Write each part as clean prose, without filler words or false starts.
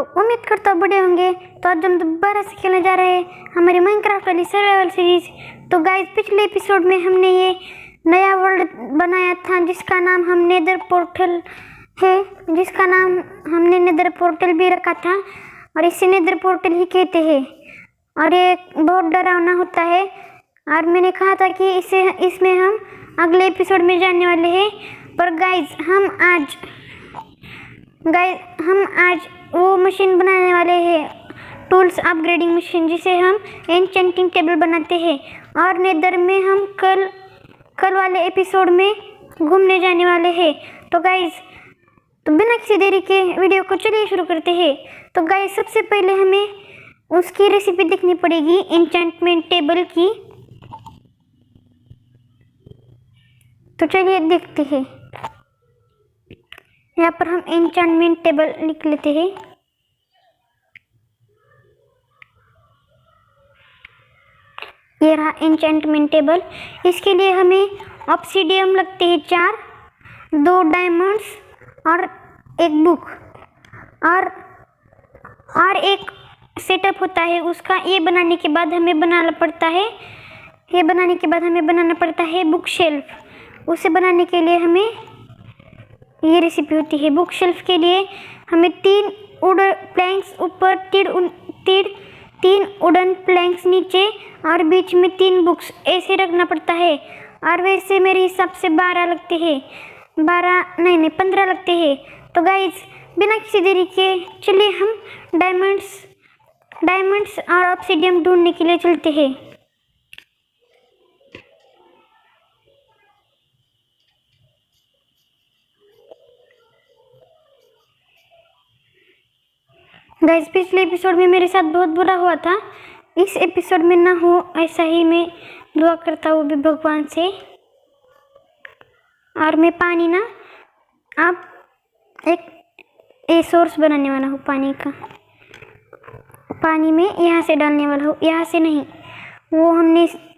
लोग, उम्मीद करता हूँ बड़े होंगे। तो आज हम दोबारा से खेलने जा रहे हैं हमारी माइनक्राफ्ट वाली सर्वाइवल सीरीज। तो गाइस, पिछले एपिसोड में हमने ये नया वर्ल्ड बनाया था जिसका नाम हम नेदर पोर्टल है, जिसका नाम हमने नेदर पोर्टल भी रखा था और इसे नेदर पोर्टल ही कहते हैं। और ये बहुत डरावना होता है और मैंने कहा था कि इसमें हम अगले एपिसोड में जाने वाले हैं। पर गाइस हम आज वो मशीन बनाने वाले हैं, टूल्स अपग्रेडिंग मशीन, जिसे हम एन्चेंटिंग टेबल बनाते हैं। और नेदर में हम कल वाले एपिसोड में घूमने जाने वाले हैं। तो गाइस, तो बिना किसी देरी के वीडियो को चलिए शुरू करते हैं। तो गाइस, सबसे पहले हमें उसकी रेसिपी देखनी पड़ेगी एन्चेंटमेंट टेबल की। तो चलिए देखते हैं। यहाँ पर हम एन्चेंटमेंट टेबल लिख लेते हैं। ये रहा एन्चेंटमेंट टेबल। इसके लिए हमें ऑब्सीडियम लगते हैं 4, 2 डायमंड्स और एक बुक और एक सेटअप होता है उसका। ये बनाने के बाद हमें बनाना पड़ता है बुक शेल्फ। उसे बनाने के लिए हमें ये रेसिपी होती है। बुक शेल्फ के लिए हमें 3 वुडन प्लैंक्स ऊपर, 3 वुडन प्लैंक्स नीचे और बीच में 3 बुक्स ऐसे रखना पड़ता है। और वैसे मेरे हिसाब से 12 लगते हैं, 15 लगते हैं। तो गाइस, बिना किसी देरी के चलिए हम डायमंड्स और ऑब्सीडियम ढूंढने के लिए चलते हैं। गाइस, पिछले एपिसोड में मेरे साथ बहुत बुरा हुआ था, इस एपिसोड में ना हो ऐसा ही मैं दुआ करता हूँ भी भगवान से। और मैं पानी ना अब एक सोर्स बनाने वाला हूँ पानी का। पानी में यहाँ से डालने वाला हूँ, यहाँ से नहीं,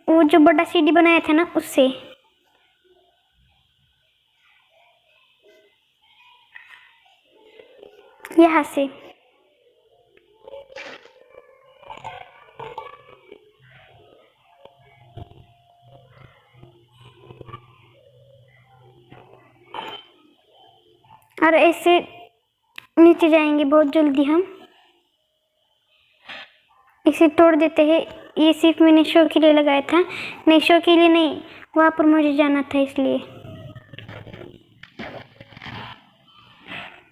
वो जो बड़ा सीढ़ी बनाया था ना उससे। यहाँ से और ऐसे नीचे जाएंगे बहुत जल्दी। हम इसे तोड़ देते हैं। ये सिर्फ मैंने शो के लिए लगाया था, नहीं शो के लिए नहीं, वहाँ पर मुझे जाना था इसलिए।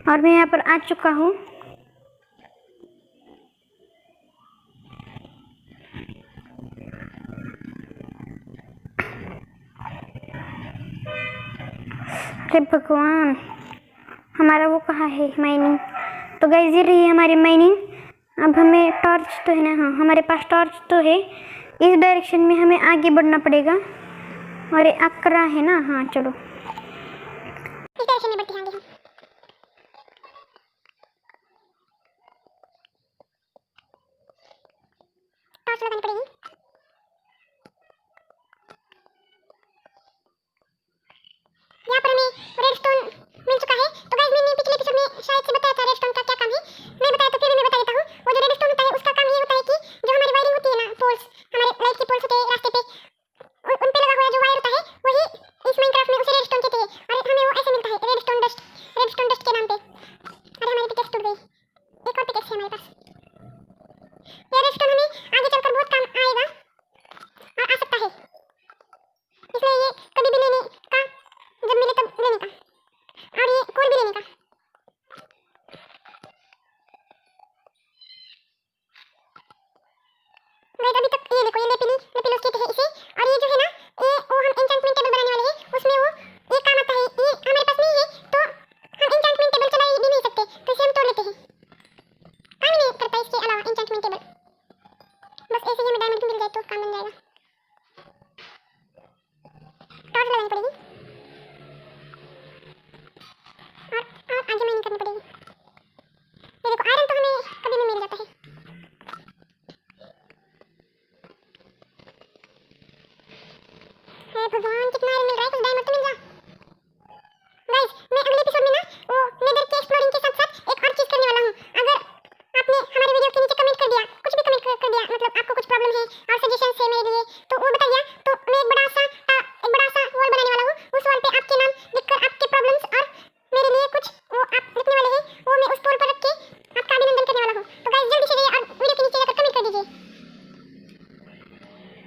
और मैं यहाँ पर आ चुका हूँ। अरे भगवान, हमारा वो कहाँ है माइनिंग। तो गाइस, ये रही हमारी माइनिंग। अब हमें टॉर्च तो है ना, हाँ हमारे पास टॉर्च तो है। इस डायरेक्शन में हमें आगे बढ़ना पड़ेगा। और ये अकरा है ना, हाँ चलो इस डायरेक्शन में बढ़ते हैं आगे। टॉर्च लगानी पड़ेगी। यहाँ पर हमें रेडस्टोन मिल चुका है। तो गाइस, मैंने पिछले एपिसोड में शायद से बताया था रेडस्टोन का क्या काम है। मैं बताया तो फिर मैं बता देता हूँ। वो जो रेडस्टोन होता है उसका काम ये होता है कि जो हमारी वायरिंग होती है ना, पोल्स, हमारे लाइट के पोल्स होते हैं रास्ते पे, उन पे लगा हुआ जो वायर होता है वही इस माइनक्राफ्ट में उसे रेडस्टोन कहते हैं। और हमें वो ऐसे मिलता है रेडस्टोन डस्ट के नाम पे। अरे हमारी पिकेक्स टूट गई, एक और पिकेक्स है हमारे पास। ये रेडस्टोन हमें आगे चलकर बहुत काम आएगा और आ सकता है, इसलिए ये कभी भी लेने का, जब मिले तब लेने का। और ये कोल भी लेने का। गाइस, अभी तक ये देखो, ये लेपिलोस कहते हैं इसे। और ये जो है ना, ये वो हम एन्चेंटमेंट टेबल बनाने वाले हैं, उसमें वो ये काम आता है। ये हमारे पास नहीं है तो हम एन्चेंटमेंट टेबल चला भी नहीं सकते, तो इसे हम तोड़ लेते हैं। काम नहीं करता इसके अलावा एन्चेंटमेंट टेबल। बस ऐसे ही हमें डायमंड मिल जाए तो काम बन जाएगा। टॉर्च लगानी पड़ेगी और आगे माइनिंग करनी पड़ेगी। ये देखो, आयरन तो हमें कभी भी मिल जाता है। हे भगवान, कितना आयरन मिल रहा है, कुछ डायमंड तो मिल जा। गाइस, मैं अगले एपिसोड में ना वो नेदर के एक्सप्लोरिंग के साथ साथ एक और चीज करने वाला हूँ। अगर मतलब आपको कुछ प्रॉब्लम है और सजेशन है मेरे लिए तो वो बताइए। तो मैं एक बड़ा सा वॉल बनाने वाला हूँ। उस वॉल पे आपके नाम लिखकर आपके प्रॉब्लम्स और मेरे लिए कुछ वो आप लिखने वाले हैं, वो मैं उस पोल पर रख के आपका अभिनंदन करने वाला हूँ। तो गाइस जल्दी से जाइए और वीडियो के नीचे जाकर कमेंट कर दीजिए।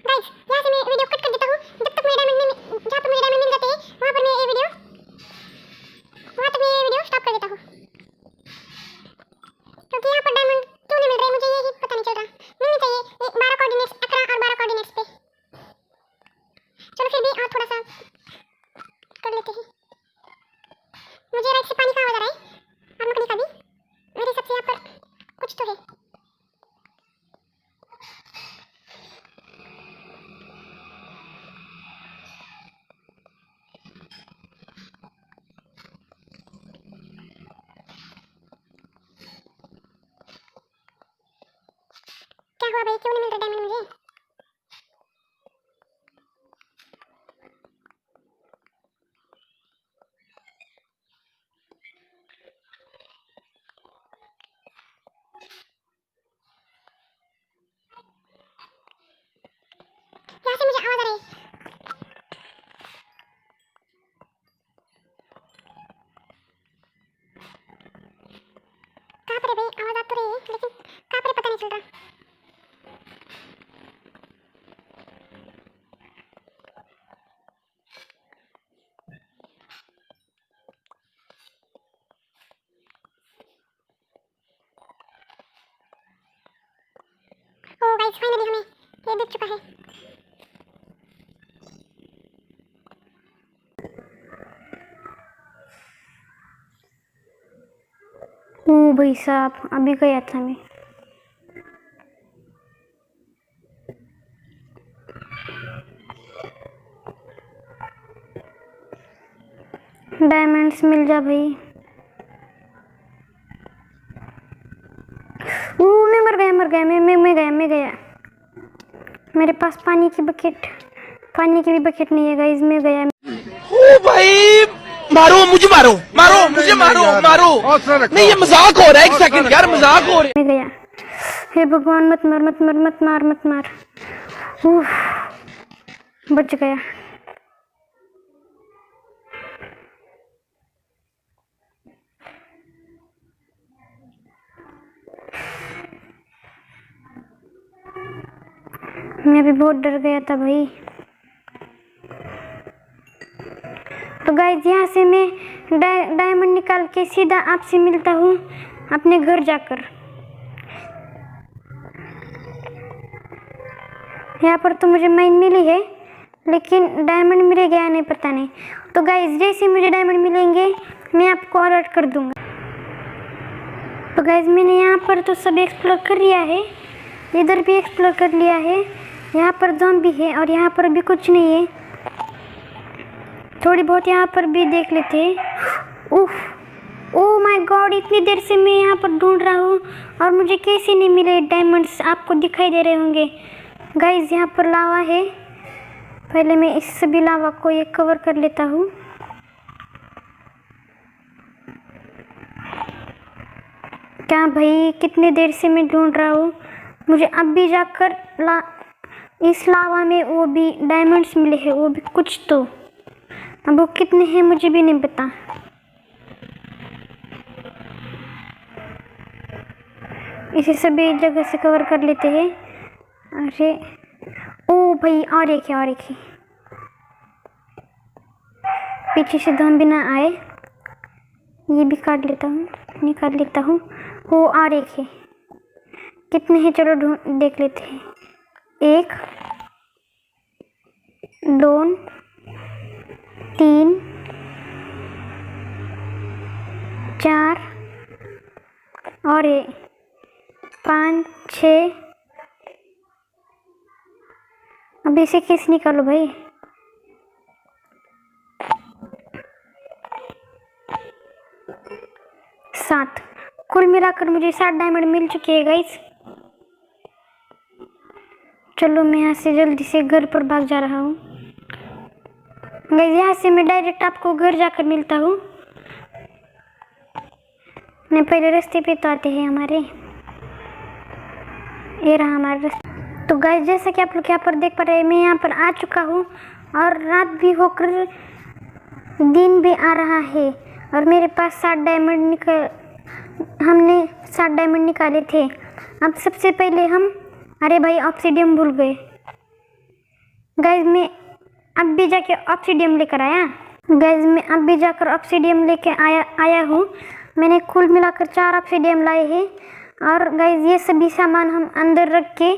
गाइस यहाँ से मैं वीडियो कट कर देता हूँ। जब तक मेरे डायमंड जहाँ पर मेरे डायमंड मिल जाते हैं वहाँ तक मैं ये वीडियो स्टॉप कर देता हूँ, क्योंकि यहाँ पर डायमंड क्यों नहीं मिल रहे मुझे यही पता नहीं चल रहा। मिलने चाहिए ये 12 कोऑर्डिनेट्स 11 और 12 कोऑर्डिनेट्स पे। चलो फिर भी और थोड़ा सा कर लेते हैं। मुझे राइट से पानी का आवाज आ रहा है और मकड़ी का भी। मेरे हिसाब से यहाँ पर कुछ तो है। क्या हुआ भाई, क्यों नहीं मिल रहा डायमंड मुझे? यहाँ से मुझे आवाज आ रही है। कहाँ पर है भाई? आवाज आ तो रही है लेकिन कहाँ पर है पता नहीं चल रहा। ओ गाइस फाइनली हमें ये दिख चुका है। ओ भाई साहब अभी गया था मैं। डायमंड्स मिल जा भाई। ओ मैं मर गया मैं गया। मेरे पास पानी की भी बकेट नहीं है गाइस, मैं गया। ओ भाई मारो मुझे मारो नहीं ये मजाक हो रहा है। एक सेकंड यार मजाक हो रहा है। मैं गया। हे भगवान मत मार। उफ, बच गया। मैं भी बहुत डर गया था भाई। तो गाइस यहाँ से मैं डायमंड निकाल के सीधा आपसे मिलता हूँ अपने घर जाकर। यहाँ पर तो मुझे माइन मिली है लेकिन डायमंड मिले गया नहीं पता नहीं। तो गाइस जैसे मुझे डायमंड मिलेंगे मैं आपको अलर्ट कर दूंगा। तो गाइस मैंने यहाँ पर तो सब एक्सप्लोर कर लिया है, इधर भी एक्सप्लोर कर लिया है। यहाँ पर ज़ॉम्बी है और यहाँ पर भी कुछ नहीं है। थोड़ी बहुत यहाँ पर भी देख लेते हैं। उफ, ओ माय गॉड, इतनी देर से मैं यहाँ पर ढूंढ रहा हूँ और मुझे कैसे नहीं मिले डायमंड्स। आपको दिखाई दे रहे होंगे गाइस, यहाँ पर लावा है। पहले मैं इस सभी लावा को ये कवर कर लेता हूँ। क्या भाई, कितनी देर से मैं ढूंढ रहा हूँ। मुझे अब भी जाकर इस लावा में वो भी डायमंड्स मिले हैं, वो भी कुछ तो। अब वो कितने हैं मुझे भी नहीं पता। इसे सभी जगह से कवर कर लेते हैं। अरे ओ भाई, और एक है। पीछे से ज़ॉम्बी ना आए, ये भी निकाल लेता हूँ। वो और एक है। कितने हैं चलो देख लेते हैं। 1 2 3 4 और 5 6। अब इसे कैसे निकालो भाई। सात, कुल मिलाकर मुझे 7 डायमंड मिल चुके हैं गाइस। चलो मैं यहाँ से जल्दी से घर पर भाग जा रहा हूँ गाइस। यहाँ से मैं डायरेक्ट आपको घर जाकर मिलता हूँ। मैं पहले रास्ते पे तो आते हैं हमारे, ये रहा हमारा रास्ता। तो गाइस जैसा कि आप लोग यहाँ पर देख पा रहे हैं, मैं यहाँ पर आ चुका हूँ और रात भी होकर दिन भी आ रहा है और मेरे पास 7 डायमंड हमने 7 डायमंड निकाले थे। अब सबसे पहले हम, अरे भाई ऑब्सीडियम भूल गए गाइस। मैं अब भी जाके ऑब्सीडियम लेकर आया गाइस। मैं अब भी जाकर ऑब्सीडियम लेके आया हूँ। मैंने कुल मिलाकर 4 ऑब्सीडियम लाए हैं। और गाइस ये सभी सामान हम अंदर रख के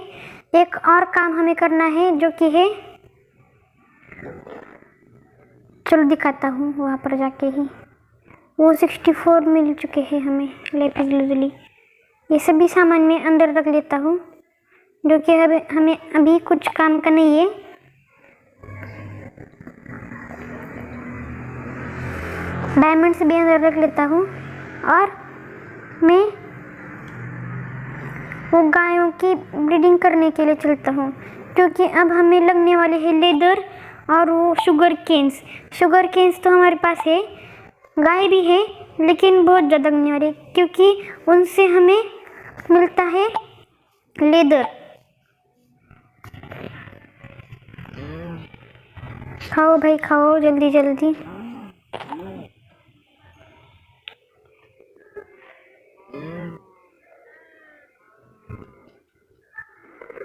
एक और काम हमें करना है, जो कि है, चलो दिखाता हूँ वहाँ पर जाके ही। वो 64 मिल चुके हैं हमें लेपिस लजुली। ये सभी सामान मैं अंदर रख लेता हूँ, जो कि हमें अभी कुछ काम का नहीं है। डायमंड्स भी अंदर रख लेता हूँ और मैं वो गायों की ब्रीडिंग करने के लिए चलता हूँ, क्योंकि अब हमें लगने वाले हैं लेदर और वो शुगर केन्स। शुगर केन्स तो हमारे पास है, गाय भी है, लेकिन बहुत ज़्यादा लगने वाले, क्योंकि उनसे हमें मिलता है लेदर। खाओ भाई खाओ, जल्दी जल्दी।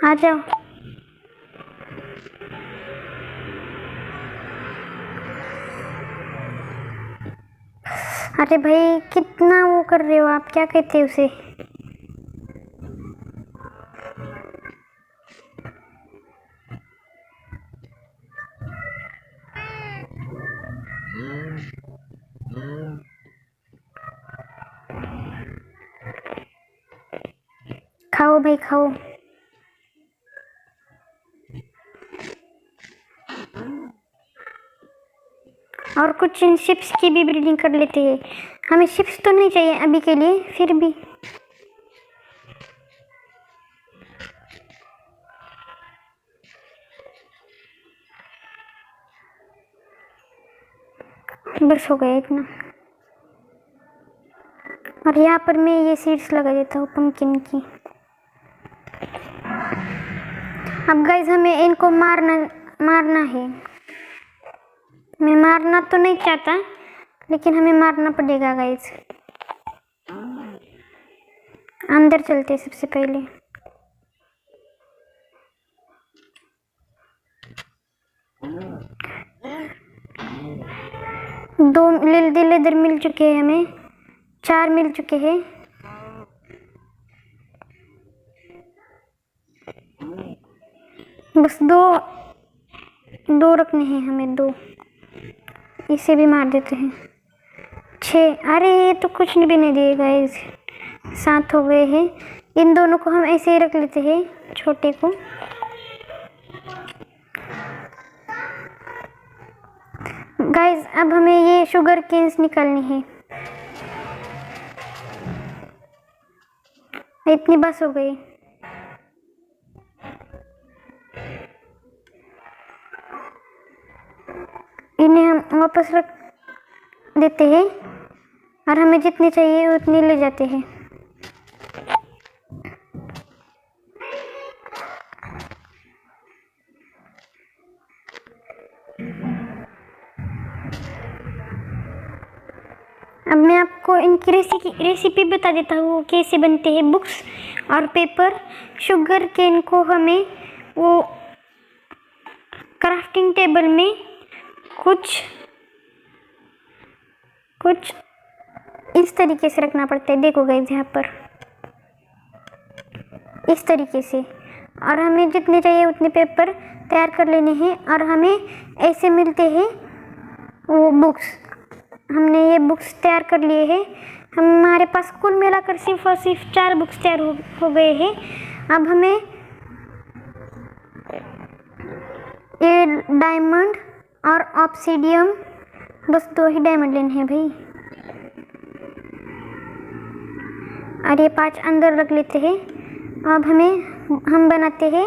आ जाओ। अरे भाई कितना वो कर रहे हो आप, क्या कहते हैं उसे? खाओ भाई खाओ। और कुछ इन शिप्स की भी ब्रीडिंग कर लेते हैं। हमें शिप्स तो नहीं चाहिए अभी के लिए, फिर भी बस हो गया इतना। और यहाँ पर मैं ये सीड्स लगा देता हूँ पंपकिन की। अब गाइस हमें इनको मारना है। मैं मारना तो नहीं चाहता, लेकिन हमें मारना पड़ेगा गाइस। अंदर चलते सबसे पहले। दो लेदर मिल चुके हैं हमें, 4 मिल चुके हैं। बस दो रखने हैं हमें, 2। इसे भी मार देते हैं। 6। अरे ये तो कुछ भी नहीं दिए गाइस, 7 हो गए हैं। इन दोनों को हम ऐसे ही रख लेते हैं, छोटे को। गाइस अब हमें ये शुगर केन्स निकालनी है। इतनी बस हो गई। इन्हें हम वापस रख देते हैं और हमें जितनी चाहिए उतनी ले जाते हैं। अब मैं आपको इनकी रेसिपी बता देता हूँ कैसे बनते हैं। बुक्स और पेपर, शुगर केन को हमें वो क्राफ्टिंग टेबल में कुछ इस तरीके से रखना पड़ता है। देखो गाइस यहाँ पर इस तरीके से, और हमें जितने चाहिए उतने पेपर तैयार कर लेने हैं। और हमें ऐसे मिलते हैं वो बुक्स। हमने ये बुक्स तैयार कर लिए हैं। हमारे पास कुल मिलाकर सिर्फ और सिर्फ 4 बुक्स तैयार हो गए हैं। अब हमें ये डायमंड और ऑब्सीडियम, बस 2 ही डायमंड लेने हैं भाई। और ये 5 अंदर रख लेते हैं। अब हम बनाते हैं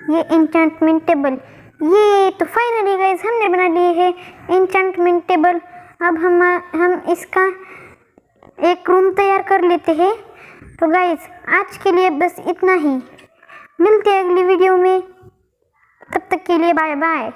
ये एन्चेंटमेंट टेबल। ये तो फाइनली गाइस हमने बना लिए है एन्चेंटमेंट टेबल। अब हम इसका एक रूम तैयार कर लेते हैं। तो गाइस आज के लिए बस इतना ही। मिलते हैं अगली वीडियो में, तब तक के लिए बाय बाय।